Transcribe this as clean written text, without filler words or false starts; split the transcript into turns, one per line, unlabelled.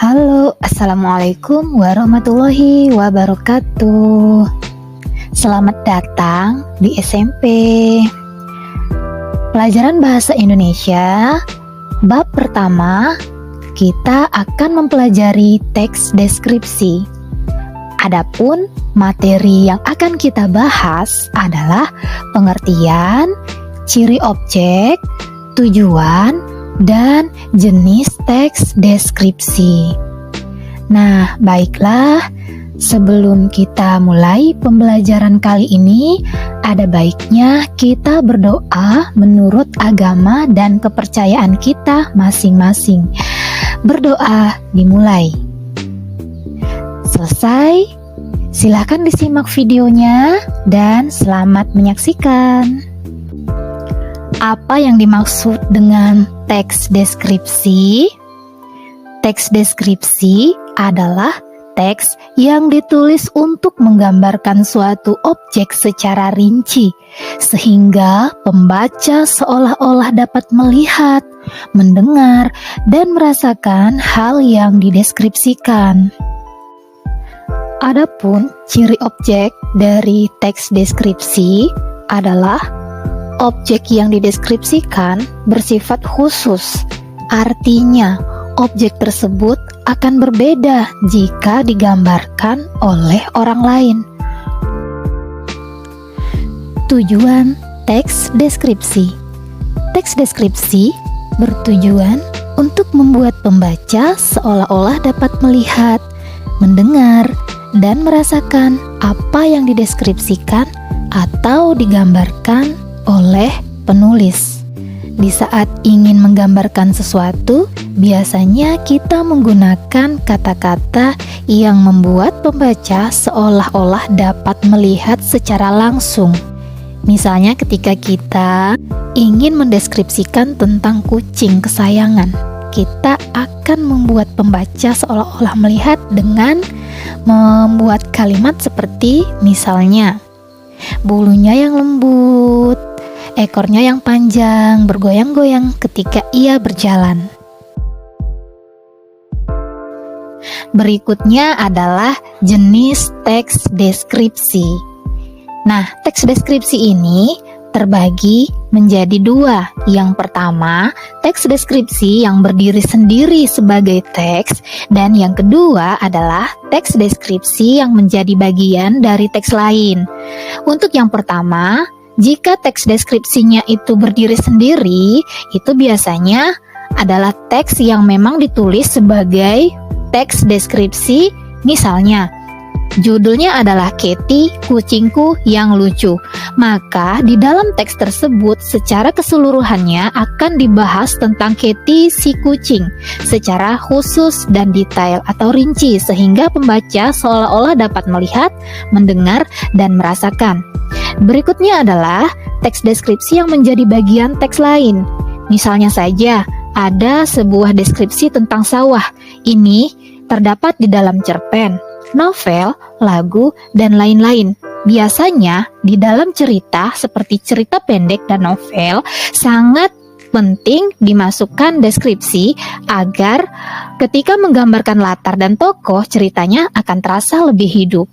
Halo, Assalamualaikum warahmatullahi wabarakatuh. Selamat datang di SMP. Pelajaran Bahasa Indonesia, bab pertama, kita akan mempelajari teks deskripsi. Adapun materi yang akan kita bahas adalah pengertian, ciri objek, tujuan, dan jenis teks deskripsi. Nah, baiklah, sebelum kita mulai pembelajaran kali ini, ada baiknya kita berdoa menurut agama dan kepercayaan kita masing-masing. Berdoa dimulai. Selesai, silakan disimak videonya dan selamat menyaksikan. Apa yang dimaksud dengan teks deskripsi? Teks deskripsi adalah teks yang ditulis untuk menggambarkan suatu objek secara rinci, sehingga pembaca seolah-olah dapat melihat, mendengar, dan merasakan hal yang dideskripsikan. Adapun ciri objek dari teks deskripsi adalah objek yang dideskripsikan bersifat khusus, artinya objek tersebut akan berbeda jika digambarkan oleh orang lain. Tujuan teks deskripsi. Teks deskripsi bertujuan untuk membuat pembaca seolah-olah dapat melihat, mendengar, dan merasakan apa yang dideskripsikan atau digambarkan oleh penulis. Di saat ingin menggambarkan sesuatu, biasanya kita menggunakan kata-kata yang membuat pembaca seolah-olah dapat melihat secara langsung. Misalnya ketika kita ingin mendeskripsikan tentang kucing kesayangan, kita akan membuat pembaca seolah-olah melihat dengan membuat kalimat seperti misalnya, bulunya yang lembut, ekornya yang panjang bergoyang-goyang ketika ia berjalan. Berikutnya adalah jenis teks deskripsi. Nah, teks deskripsi ini terbagi menjadi dua. Yang pertama, teks deskripsi yang berdiri sendiri sebagai teks, dan yang kedua adalah teks deskripsi yang menjadi bagian dari teks lain. Untuk yang pertama, jika teks deskripsinya itu berdiri sendiri, itu biasanya adalah teks yang memang ditulis sebagai teks deskripsi. Misalnya, judulnya adalah Katy, kucingku yang lucu. Maka di dalam teks tersebut secara keseluruhannya akan dibahas tentang Katy si kucing secara khusus dan detail atau rinci, sehingga pembaca seolah-olah dapat melihat, mendengar, dan merasakan. Berikutnya adalah teks deskripsi yang menjadi bagian teks lain. Misalnya saja, ada sebuah deskripsi tentang sawah. Ini terdapat di dalam cerpen, novel, lagu, dan lain-lain. Biasanya di dalam cerita seperti cerita pendek dan novel sangat penting dimasukkan deskripsi agar ketika menggambarkan latar dan tokoh, ceritanya akan terasa lebih hidup.